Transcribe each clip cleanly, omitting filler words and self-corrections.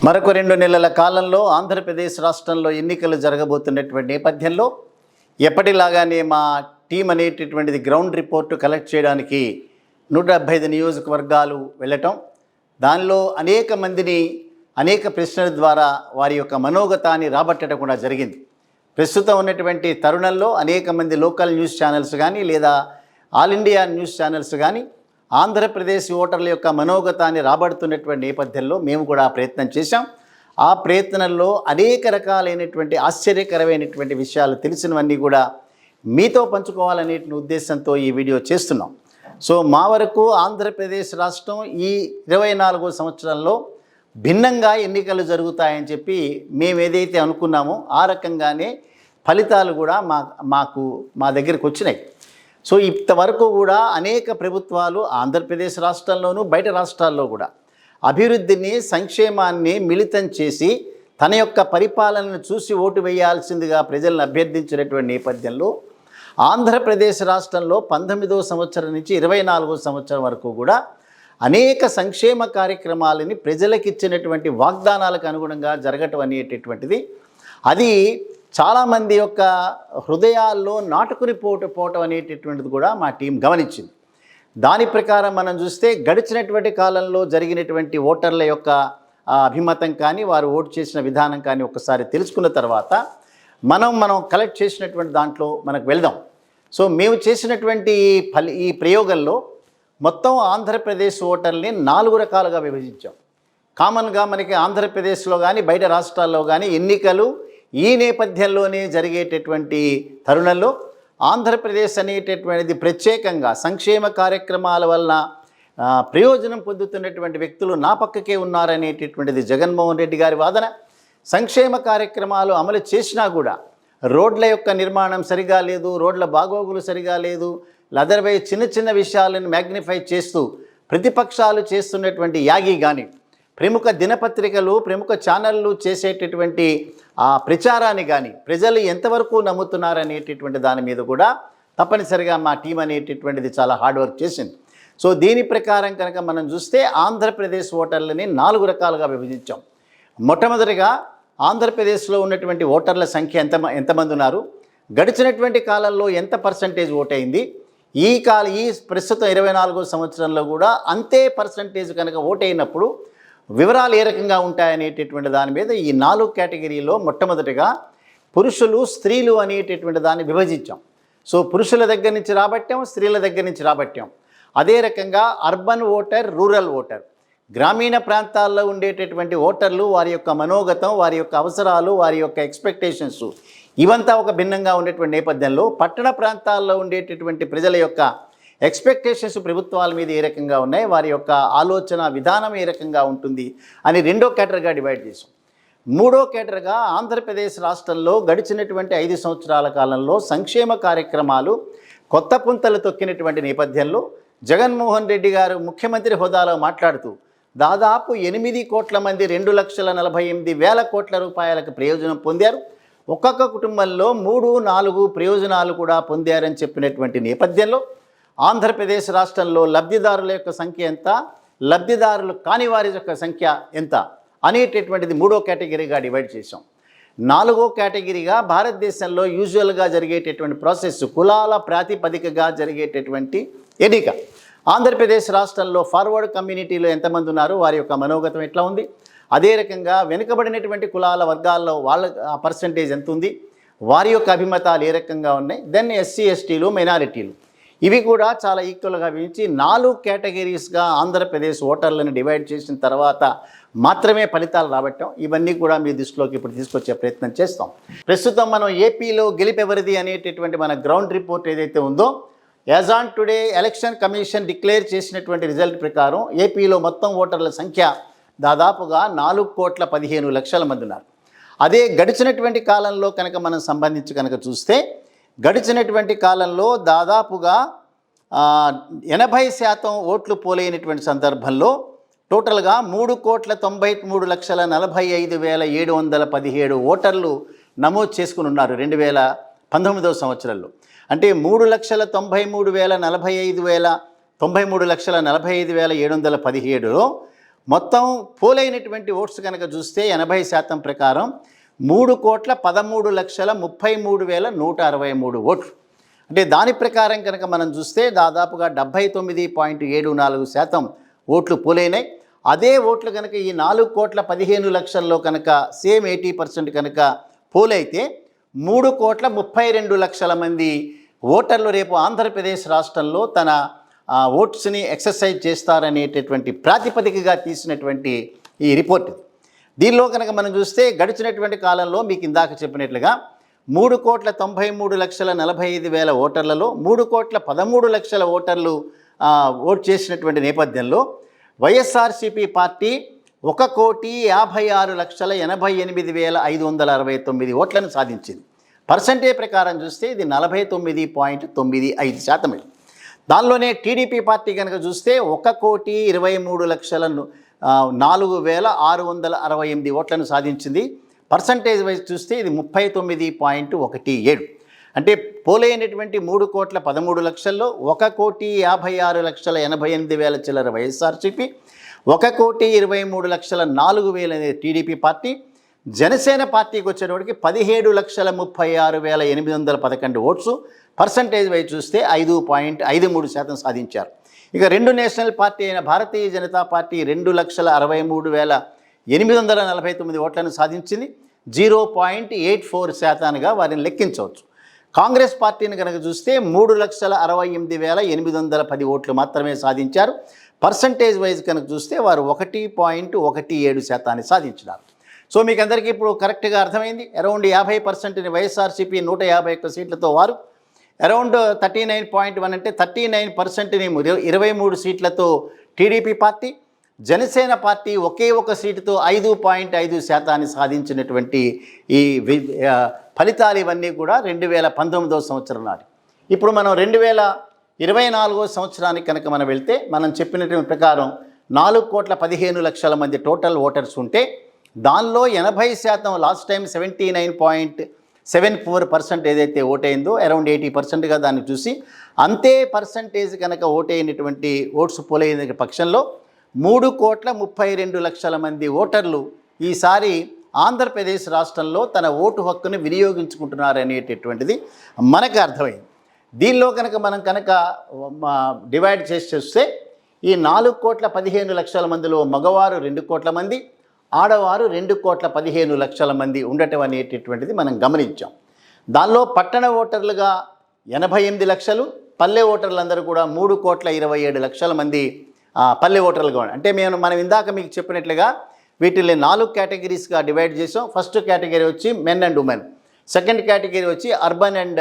మరొక 2 నెలల కాలంలో ఆంధ్రప్రదేశ్ రాష్ట్రంలో ఎన్నికలు జరగబోతున్నటువంటి నేపథ్యంలో ఎప్పటిలాగానే మా టీం అనేటటువంటిది గ్రౌండ్ రిపోర్టు కలెక్ట్ చేయడానికి 175 నియోజకవర్గాలు వెళ్ళటం, దానిలో అనేక మందిని అనేక ప్రశ్నల ద్వారా వారి యొక్క మనోగతాన్ని రాబట్టడం కూడా జరిగింది. ప్రస్తుతం ఉన్నటువంటి తరుణంలో అనేక మంది లోకల్ న్యూస్ ఛానల్స్ కానీ లేదా ఆల్ ఇండియా న్యూస్ ఛానల్స్ కానీ ఆంధ్రప్రదేశ్ ఓటర్ల యొక్క మనోగతాన్ని రాబడుతున్నటువంటి నేపథ్యంలో మేము కూడా ప్రయత్నం చేశాం. ఆ ప్రయత్నంలో అనేక రకాలైనటువంటి ఆశ్చర్యకరమైనటువంటి విషయాలు తెలిసినవన్నీ కూడా మీతో పంచుకోవాలనే ఉద్దేశంతో ఈ వీడియో చేస్తున్నాం. సో మా వరకు ఆంధ్రప్రదేశ్ రాష్ట్రం ఈ 24వ సంవత్సరంలో భిన్నంగా ఎన్నికలు జరుగుతాయని చెప్పి మేము ఏదైతే అనుకున్నామో ఆ రకంగానే ఫలితాలు కూడా మా దగ్గరికి వచ్చినాయి. సో ఇంతవరకు కూడా అనేక ప్రభుత్వాలు ఆంధ్రప్రదేశ్ రాష్ట్రంలోనూ బయట రాష్ట్రాల్లో కూడా అభివృద్ధిని సంక్షేమాన్ని మిళితం చేసి తన యొక్క పరిపాలనను చూసి ఓటు వేయాల్సిందిగా ప్రజలను అభ్యర్థించినటువంటి నేపథ్యంలో ఆంధ్రప్రదేశ్ రాష్ట్రంలో 19వ సంవత్సరం నుంచి 24వ సంవత్సరం వరకు కూడా అనేక సంక్షేమ కార్యక్రమాలని ప్రజలకు ఇచ్చినటువంటి వాగ్దానాలకు అనుగుణంగా జరగటం అనేటటువంటిది అది చాలామంది యొక్క హృదయాల్లో నాటుకుని పోవటం అనేటటువంటిది కూడా మా టీం గమనించింది. దాని ప్రకారం మనం చూస్తే గడిచినటువంటి కాలంలో జరిగినటువంటి ఓటర్ల యొక్క అభిమతం కానీ వారు ఓటు చేసిన విధానం కానీ ఒకసారి తెలుసుకున్న తర్వాత మనం కలెక్ట్ చేసినటువంటి దాంట్లో మనకు వెళ్దాం. సో మేము చేసినటువంటి ఈ ప్రయోగంలో మొత్తం ఆంధ్రప్రదేశ్ ఓటర్ని 4 రకాలుగా విభజించాం. కామన్గా మనకి ఆంధ్రప్రదేశ్లో కానీ బయట రాష్ట్రాల్లో కానీ ఎన్నికలు ఈ నేపథ్యంలోనే జరిగేటటువంటి తరుణంలో ఆంధ్రప్రదేశ్ అనేటటువంటిది ప్రత్యేకంగా సంక్షేమ కార్యక్రమాల వలన ప్రయోజనం పొందుతున్నటువంటి వ్యక్తులు నా పక్కకే ఉన్నారనేటటువంటిది జగన్మోహన్ రెడ్డి గారి వాదన. సంక్షేమ కార్యక్రమాలు అమలు చేసినా కూడా రోడ్ల యొక్క నిర్మాణం సరిగా లేదు, రోడ్ల బాగోగులు సరిగా లేదు, అదర్వైజ్ చిన్న చిన్న విషయాలను మ్యాగ్నిఫై చేస్తూ ప్రతిపక్షాలు చేస్తున్నటువంటి యాగి కానీ ప్రముఖ దినపత్రికలు ప్రముఖ ఛానళ్ళు చేసేటటువంటి ఆ ప్రచారాన్ని కానీ ప్రజలు ఎంతవరకు నమ్ముతున్నారనేటటువంటి దాని మీద కూడా తప్పనిసరిగా మా టీం అనేటటువంటిది చాలా హార్డ్ వర్క్ చేసింది. సో దీని ప్రకారం కనుక మనం చూస్తే ఆంధ్రప్రదేశ్ ఓటర్లని 4 రకాలుగా విభజించాం. మొట్టమొదటిగా ఆంధ్రప్రదేశ్లో ఉన్నటువంటి ఓటర్ల సంఖ్య ఎంతమంది ఉన్నారు, గడిచినటువంటి కాలంలో ఎంత పర్సంటేజ్ ఓటైంది, ఈ ప్రస్తుతం 24వ సంవత్సరంలో కూడా అంతే పర్సంటేజ్ కనుక ఓటైనప్పుడు వివరాలు ఏ రకంగా ఉంటాయనేటటువంటి దాని మీద ఈ 4 కేటగిరీలో మొట్టమొదటిగా పురుషులు స్త్రీలు అనేటటువంటి దాన్ని విభజించాం. సో పురుషుల దగ్గర నుంచి రాబట్టాం, స్త్రీల దగ్గర నుంచి రాబట్టాం. అదే రకంగా అర్బన్ ఓటర్, రూరల్ ఓటర్, గ్రామీణ ప్రాంతాల్లో ఉండేటటువంటి ఓటర్లు వారి యొక్క మనోగతం, వారి యొక్క అవసరాలు, వారి యొక్క ఎక్స్పెక్టేషన్స్ ఇవంతా ఒక భిన్నంగా ఉండేటువంటి నేపథ్యంలో పట్టణ ప్రాంతాల్లో ఉండేటటువంటి ప్రజల యొక్క ఎక్స్పెక్టేషన్స్ ప్రభుత్వాల మీద ఏ రకంగా ఉన్నాయి, వారి యొక్క ఆలోచన విధానం ఏ రకంగా ఉంటుంది అని 2వ కేటగిరీగా డివైడ్ చేసాం. 3వ కేటగిరీగా ఆంధ్రప్రదేశ్ రాష్ట్రంలో గడిచినటువంటి 5 సంవత్సరాల కాలంలో సంక్షేమ కార్యక్రమాలు కొత్త పుంతలు తొక్కినటువంటి నేపథ్యంలో జగన్మోహన్ రెడ్డి గారు ముఖ్యమంత్రి హోదాలో మాట్లాడుతూ దాదాపు 8 కోట్ల మంది 2,48,000 కోట్ల రూపాయలకు ప్రయోజనం పొందారు, ఒక్కొక్క కుటుంబంలో 3-4 ప్రయోజనాలు కూడా పొందారని చెప్పినటువంటి నేపథ్యంలో ఆంధ్రప్రదేశ్ రాష్ట్రంలో లబ్ధిదారుల యొక్క సంఖ్య ఎంత, లబ్ధిదారులు కాని వారి యొక్క సంఖ్య ఎంత అనేటటువంటిది 3వ కేటగిరీగా డివైడ్ చేసాం. 4వ కేటగిరీగా భారతదేశంలో యూజువల్గా జరిగేటటువంటి ప్రాసెస్ కులాల ప్రాతిపదికగా జరిగేటటువంటి ఎన్నిక. ఆంధ్రప్రదేశ్ రాష్ట్రంలో ఫార్వర్డ్ కమ్యూనిటీలో ఎంతమంది ఉన్నారు, వారి యొక్క మనోగతం ఎట్లా ఉంది, అదే రకంగా వెనుకబడినటువంటి కులాల వర్గాల్లో వాళ్ళ పర్సంటేజ్ ఎంత ఉంది, వారి యొక్క అభిమతాలు ఏ రకంగా ఉన్నాయి, దెన్ ఎస్సీ ఎస్టీలు మైనారిటీలు ఇవి కూడా చాలా ఈక్వల్గా విభజించి 4 కేటగిరీస్గా ఆంధ్రప్రదేశ్ ఓటర్లను డివైడ్ చేసిన తర్వాత మాత్రమే ఫలితాలు రాబట్టాం. ఇవన్నీ కూడా మీ దృష్టిలోకి ఇప్పుడు తీసుకొచ్చే ప్రయత్నం చేస్తాం. ప్రస్తుతం మనం ఏపీలో గెలిపెవరిది అనేటటువంటి మన గ్రౌండ్ రిపోర్ట్ ఏదైతే ఉందో as on today election commission declare చేసినటువంటి రిజల్ట్ ప్రకారం ఏపీలో మొత్తం ఓటర్ల సంఖ్య దాదాపుగా 4,15,00,000 మంది ఉన్నారు. అదే గడిచినటువంటి కాలంలో కనుక మనం సంబంధించి కనుక చూస్తే గడిచినటువంటి కాలంలో దాదాపుగా 80% ఓట్లు పోలైనటువంటి సందర్భంలో టోటల్గా 3,93,45,717 ఓటర్లు నమోదు చేసుకుని ఉన్నారు 2019వ సంవత్సరంలో. అంటే 3,93,45,93,45,717లో మొత్తం పోలైనటువంటి ఓట్స్ కనుక చూస్తే 80% ప్రకారం 3,13,33,163 ఓట్లు. అంటే దాని ప్రకారం కనుక మనం చూస్తే దాదాపుగా 79.74% ఓట్లు పోలైనాయి. అదే ఓట్లు కనుక ఈ 4,15,00,000లో కనుక సేమ్ 80% కనుక పోలైతే 3,32,00,000 మంది ఓటర్లు రేపు ఆంధ్రప్రదేశ్ రాష్ట్రంలో తన ఓట్స్ని ఎక్సర్సైజ్ చేస్తారనేటటువంటి ప్రాతిపదికగా తీసినటువంటి ఈ రిపోర్ట్. దీనిలో కనుక మనం చూస్తే గడిచినటువంటి కాలంలో మీకు ఇందాక చెప్పినట్లుగా 3,93,45,000 ఓటర్లలో 3,13,00,000 ఓటర్లు ఓట్ చేసినటువంటి నేపథ్యంలో వైఎస్ఆర్సీపీ పార్టీ 1,56,88,569 ఓట్లను సాధించింది. పర్సంటేజ్ ప్రకారం చూస్తే ఇది 49.95%. దానిలోనే టీడీపీ పార్టీ కనుక చూస్తే 1,23,04,668 ఓట్లను సాధించింది. పర్సంటేజ్ వైజ్ చూస్తే ఇది 39.17. అంటే పోలైనటువంటి 3,13,00,000లో 1,56,88,000 చిల్లర వైఎస్ఆర్సీపీ, 1,23,04,000 టీడీపీ పార్టీ. జనసేన పార్టీకి వచ్చేటప్పటికి 17,36,811 ఓట్స్. పర్సంటేజ్ వైజ్ చూస్తే 5.53% సాధించారు. ఇక రెండు నేషనల్ పార్టీ అయిన భారతీయ జనతా పార్టీ 2,63,849 ఓట్లను సాధించింది. 0.84%గా వారిని లెక్కించవచ్చు. కాంగ్రెస్ పార్టీని కనుక చూస్తే 3,68,810 ఓట్లు మాత్రమే సాధించారు. పర్సంటేజ్ వైజ్ కనుక చూస్తే వారు 1.17% సాధించినారు. సో మీకు అందరికీ ఇప్పుడు కరెక్ట్గా అర్థమైంది. అరౌండ్ 50%ని వైఎస్ఆర్సీపీ 151 సీట్లతో వారు, అరౌండ్ 39.1 అంటే 39%ని 23 సీట్లతో టీడీపీ పార్టీ, జనసేన పార్టీ ఒకే ఒక సీటుతో 5.5% సాధించినటువంటి ఈ ఫలితాలు ఇవన్నీ కూడా 2019వ సంవత్సరం నాటి. ఇప్పుడు మనం 2024వ సంవత్సరానికి కనుక మనం వెళ్తే మనం చెప్పినటువంటి ప్రకారం 4,15,00,000 మంది టోటల్ ఓటర్స్ ఉంటే దానిలో 80% లాస్ట్ టైం 79.74% ఏదైతే ఓటైందో అరౌండ్ 80%గా దాన్ని చూసి అంతే పర్సంటేజ్ కనుక ఓటైనటువంటి ఓట్స్ పోలైన పక్షంలో 3,32,00,000 మంది ఓటర్లు ఈసారి ఆంధ్రప్రదేశ్ రాష్ట్రంలో తన ఓటు హక్కును వినియోగించుకుంటున్నారనేటటువంటిది మనకు అర్థమైంది. దీనిలో కనుక మనం డివైడ్ చేసి చూస్తే ఈ 4,15,00,000 మందిలో మగవారు 2 కోట్ల మంది, ఆడవారు 2,15,00,000 మంది ఉండటం అనేటటువంటిది మనం గమనించాం. దానిలో పట్టణ ఓటర్లుగా 88 లక్షలు, పల్లె ఓటర్లందరూ కూడా 3,27,00,000 మంది పల్లె ఓటర్లుగా ఉన్నారు. అంటే మనం ఇందాక మీకు చెప్పినట్లుగా వీటిని 4 కేటగిరీస్గా డివైడ్ చేసాం. ఫస్ట్ కేటగిరీ వచ్చి men and women, second category వచ్చి అర్బన్ అండ్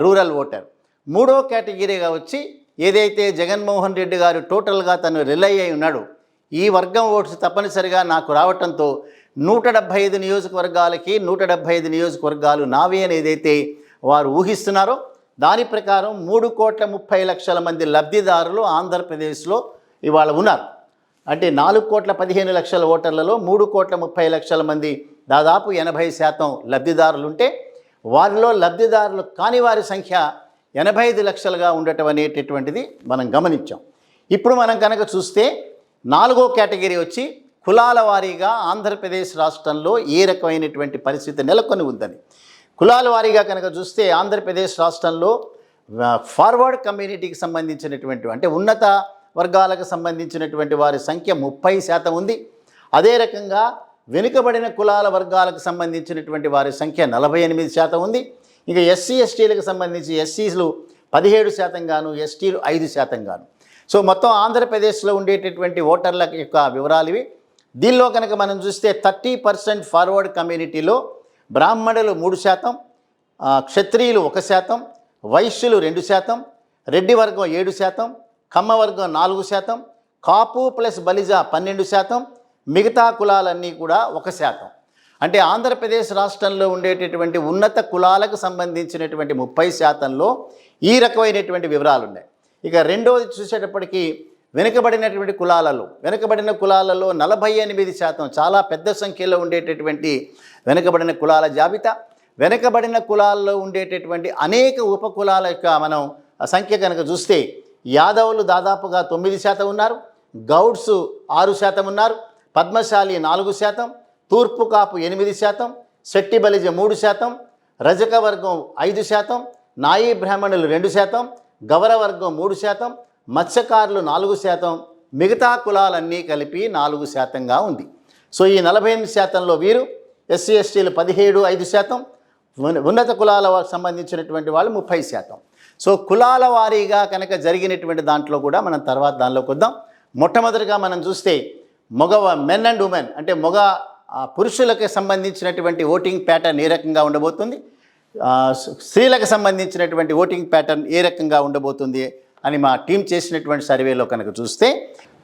రూరల్ ఓటర్, మూడో కేటగిరీగా వచ్చి ఏదైతే జగన్మోహన్ రెడ్డి గారు టోటల్గా తను రిలై అయి ఉన్నాడు, ఈ వర్గం ఓట్స్ తప్పనిసరిగా నాకు రావటంతో 175 నియోజకవర్గాలకి 175 నియోజకవర్గాలు నావే అని ఏదైతే వారు ఊహిస్తున్నారో దాని ప్రకారం 3,30,00,000 మంది లబ్ధిదారులు ఆంధ్రప్రదేశ్లో ఇవాళ ఉన్నారు. అంటే 4,15,00,000 ఓటర్లలో 3,30,00,000 మంది దాదాపు 80% లబ్ధిదారులు ఉంటే వారిలో లబ్ధిదారులు కాని వారి సంఖ్య 85 లక్షలుగా ఉండటం అనేటటువంటిది మనం గమనించాం. ఇప్పుడు మనం కనుక చూస్తే 4వ కేటగిరీ వచ్చి కులాల వారీగా ఆంధ్రప్రదేశ్ రాష్ట్రంలో ఏ రకమైనటువంటి పరిస్థితి నెలకొని ఉందని. కులాల వారీగా కనుక చూస్తే ఆంధ్రప్రదేశ్ రాష్ట్రంలో ఫార్వర్డ్ కమ్యూనిటీకి సంబంధించినటువంటి అంటే ఉన్నత వర్గాలకు సంబంధించినటువంటి వారి సంఖ్య 30% ఉంది. అదే రకంగా వెనుకబడిన కులాల వర్గాలకు సంబంధించినటువంటి వారి సంఖ్య 48% ఉంది. ఇక ఎస్సీ ఎస్టీలకు సంబంధించి ఎస్సీలు 17% గాను, ఎస్టీలు 5% గాను. సో మొత్తం ఆంధ్రప్రదేశ్లో ఉండేటటువంటి ఓటర్ల యొక్క వివరాలు ఇవి. దీనిలో కనుక మనం చూస్తే 30% ఫార్వర్డ్ కమ్యూనిటీలో బ్రాహ్మణులు 3%, క్షత్రియులు 1%, వైశ్యులు 2%, రెడ్డి వర్గం 7%, కమ్మ వర్గం 4%, కాపు ప్లస్ బలిజ 12%, మిగతా కులాలన్నీ కూడా 1%. అంటే ఆంధ్రప్రదేశ్ రాష్ట్రంలో ఉండేటటువంటి ఉన్నత కులాలకు సంబంధించినటువంటి 30%లో ఈ రకమైనటువంటి వివరాలు ఉన్నాయి. ఇక రెండవది చూసేటప్పటికీ వెనుకబడిన కులాలలో 48%, చాలా పెద్ద సంఖ్యలో ఉండేటటువంటి వెనుకబడిన కులాల జాబితా. వెనుకబడిన కులాల్లో ఉండేటటువంటి అనేక ఉపకులాల యొక్క మనం సంఖ్య కనుక చూస్తే యాదవులు దాదాపుగా 9% ఉన్నారు, గౌడ్స్ 6% ఉన్నారు, పద్మశాలి 4%, తూర్పు కాపు 8%, శెట్టి బలిజ 3%, రజక వర్గం 5%, నాయీ బ్రాహ్మణులు 2%, గవర వర్గం 3%, మత్స్యకారులు 4%, మిగతా కులాలన్నీ కలిపి 4%గా ఉంది. సో ఈ 48%లో వీరు, ఎస్సీ ఎస్టీలు 17.5%, ఉన్నత కులాల సంబంధించినటువంటి వాళ్ళు 30%. సో కులాల వారీగా కనుక జరిగినటువంటి దాంట్లో కూడా మనం తర్వాత దానిలోకి వద్దాం. మొట్టమొదటిగా మనం చూస్తే మెన్ అండ్ ఉమెన్ అంటే పురుషులకు సంబంధించినటువంటి ఓటింగ్ ప్యాటర్న్ ఏ రకంగా ఉండబోతుంది, స్త్రీలకు సంబంధించినటువంటి ఓటింగ్ ప్యాటర్న్ ఏ రకంగా ఉండబోతుంది అని మా టీం చేసినటువంటి సర్వేలో కనుక చూస్తే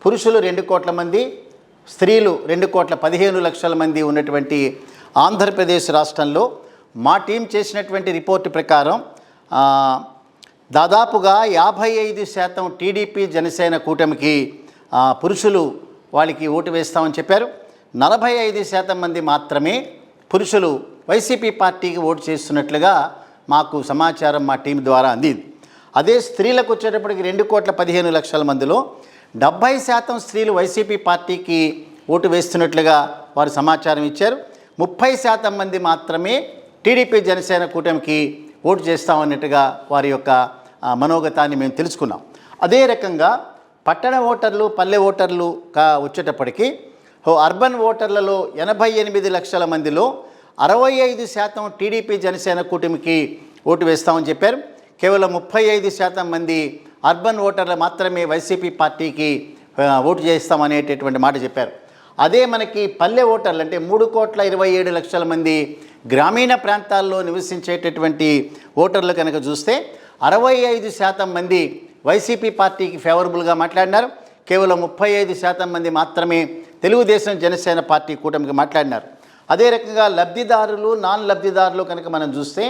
పురుషులు 2 కోట్ల మంది, స్త్రీలు 2,15,00,000 మంది ఉన్నటువంటి ఆంధ్రప్రదేశ్ రాష్ట్రంలో మా టీం చేసినటువంటి రిపోర్టు ప్రకారం దాదాపుగా 55% టీడీపీ జనసేన కూటమికి పురుషులు వాళ్ళకి ఓటు వేస్తామని చెప్పారు. 45% మంది మాత్రమే పురుషులు వైసీపీ పార్టీకి ఓటు చేస్తున్నట్లుగా మాకు సమాచారం మా టీం ద్వారా అందింది. అదే స్త్రీలకు వచ్చేటప్పటికి 2,15,00,000 మందిలో 70% స్త్రీలు వైసీపీ పార్టీకి ఓటు వేస్తున్నట్లుగా వారు సమాచారం ఇచ్చారు. 30% మంది మాత్రమే టీడీపీ జనసేన కూటమికి ఓటు చేస్తామన్నట్టుగా వారి యొక్క మనోగతాన్ని మేము తెలుసుకున్నాం. అదే రకంగా పట్టణ ఓటర్లు, పల్లె ఓటర్లు వచ్చేటప్పటికి అర్బన్ ఓటర్లలో 88 లక్షల మందిలో 65% టీడీపీ జనసేన కూటమికి ఓటు వేస్తామని చెప్పారు. కేవలం 35% మంది అర్బన్ ఓటర్లు మాత్రమే వైసీపీ పార్టీకి ఓటు చేస్తామనేటటువంటి మాట చెప్పారు. అదే మనకి పల్లె ఓటర్లు అంటే 3,27,00,000 మంది గ్రామీణ ప్రాంతాల్లో నివసించేటటువంటి ఓటర్లు కనుక చూస్తే 65% మంది వైసీపీ పార్టీకి ఫేవరబుల్గా మాట్లాడినారు. కేవలం 35% మంది మాత్రమే తెలుగుదేశం జనసేన పార్టీ కూటమికి మాట్లాడినారు. అదే రకంగా లబ్ధిదారులు, నాన్ లబ్ధిదారులు కనుక మనం చూస్తే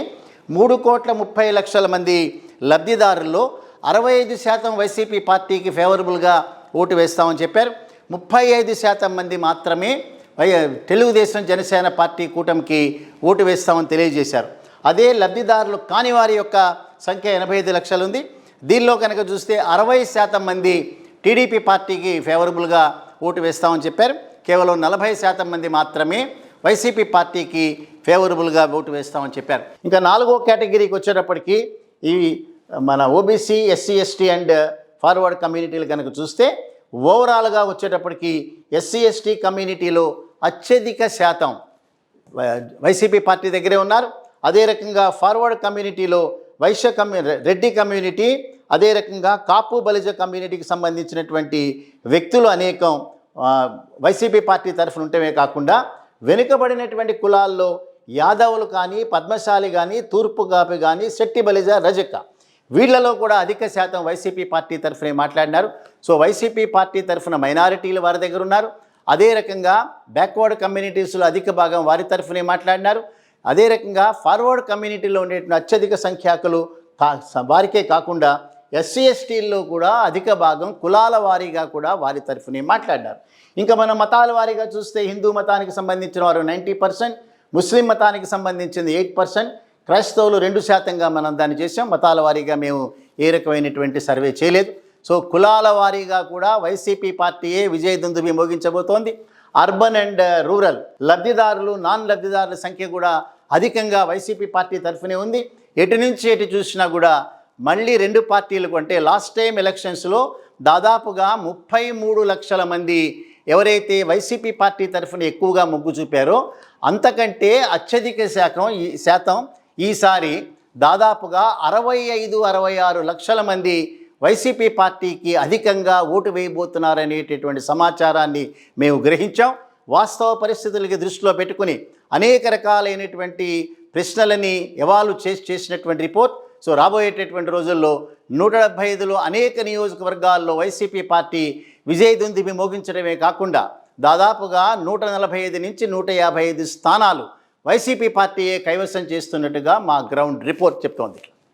3,30,00,000 మంది లబ్ధిదారుల్లో 65% వైసీపీ పార్టీకి ఫేవరబుల్గా ఓటు వేస్తామని చెప్పారు. 35% మంది మాత్రమే తెలుగుదేశం జనసేన పార్టీ కూటమికి ఓటు వేస్తామని తెలియజేశారు. అదే లబ్ధిదారులు కాని వారి యొక్క సంఖ్య 85 లక్షలు ఉంది. దీనిలో కనుక చూస్తే 60% మంది టీడీపీ పార్టీకి ఫేవరబుల్గా ఓటు వేస్తామని చెప్పారు. కేవలం 40% మంది మాత్రమే వైసీపీ పార్టీకి ఫేవరబుల్గా ఓటు వేస్తామని చెప్పారు. ఇంకా 4వ కేటగిరీకి వచ్చేటప్పటికి ఈ మన OBC, SC ST and forward కమ్యూనిటీలు కనుక చూస్తే ఓవరాల్గా వచ్చేటప్పటికి ఎస్సీ ఎస్టీ కమ్యూనిటీలో అత్యధిక శాతం వైసీపీ పార్టీ దగ్గరే ఉన్నారు. అదే రకంగా ఫార్వర్డ్ కమ్యూనిటీలో రెడ్డి కమ్యూనిటీ, అదే రకంగా కాపు బలిజ కమ్యూనిటీకి సంబంధించినటువంటి వ్యక్తులు అనేకం వైసీపీ పార్టీ తరఫున ఉండటమే కాకుండా వెనుకబడినటువంటి కులాల్లో యాదవులు కానీ, పద్మశాలి కానీ, తూర్పు కాపు కానీ, శెట్టి బలిజ, రజక వీళ్లలో కూడా అధిక శాతం వైసీపీ పార్టీ తరఫునే మాట్లాడినారు. సో వైసీపీ పార్టీ తరఫున మైనారిటీలు వారి దగ్గర ఉన్నారు. అదే రకంగా బ్యాక్వర్డ్ కమ్యూనిటీస్లో అధిక భాగం వారి తరఫునే మాట్లాడినారు. అదే రకంగా ఫార్వర్డ్ కమ్యూనిటీలో ఉండేటువంటి అత్యధిక సంఖ్యాకులు వారికే కాకుండా ఎస్సీ ఎస్టీల్లో కూడా అధిక భాగం కులాల వారీగా కూడా వారి తరఫునే మాట్లాడినారు. ఇంకా మనం మతాల వారీగా చూస్తే హిందూ మతానికి సంబంధించిన వారు 90%, ముస్లిం మతానికి సంబంధించింది 8%, క్రైస్తవులు 2%గా మనం దాన్ని చేసాం. మతాల వారీగా మేము ఏ రకమైనటువంటి సర్వే చేయలేదు. సో కులాల వారీగా కూడా వైసీపీ పార్టీయే విజయదుందుభి మోగించబోతోంది. అర్బన్ అండ్ రూరల్ లబ్ధిదారులు, నాన్ లబ్ధిదారుల సంఖ్య కూడా అధికంగా వైసీపీ పార్టీ తరఫునే ఉంది. ఎటు నుంచి ఎటు చూసినా కూడా మళ్ళీ 2 పార్టీలకు అంటే లాస్ట్ టైం ఎలక్షన్స్లో దాదాపుగా 33 లక్షల మంది ఎవరైతే వైసీపీ పార్టీ తరఫున ఎక్కువగా మొగ్గు చూపారో అంతకంటే అత్యధిక శాతం ఈసారి దాదాపుగా 65-66 లక్షల మంది వైసీపీ పార్టీకి అధికంగా ఓటు వేయబోతున్నారనేటటువంటి సమాచారాన్ని మేము గ్రహించాం. వాస్తవ పరిస్థితులకి దృష్టిలో పెట్టుకుని అనేక రకాలైనటువంటి ప్రశ్నలని చేసినటువంటి రిపోర్ట్. సో రాబోయేటటువంటి రోజుల్లో 175లో అనేక నియోజకవర్గాల్లో వైసీపీ పార్టీ విజయదుందుభి మోగించడమే కాకుండా దాదాపుగా 145 నుంచి 155 స్థానాలు వైసీపీ పార్టీయే కైవసం చేస్తున్నట్టుగా మా గ్రౌండ్ రిపోర్ట్ చెప్తోంది.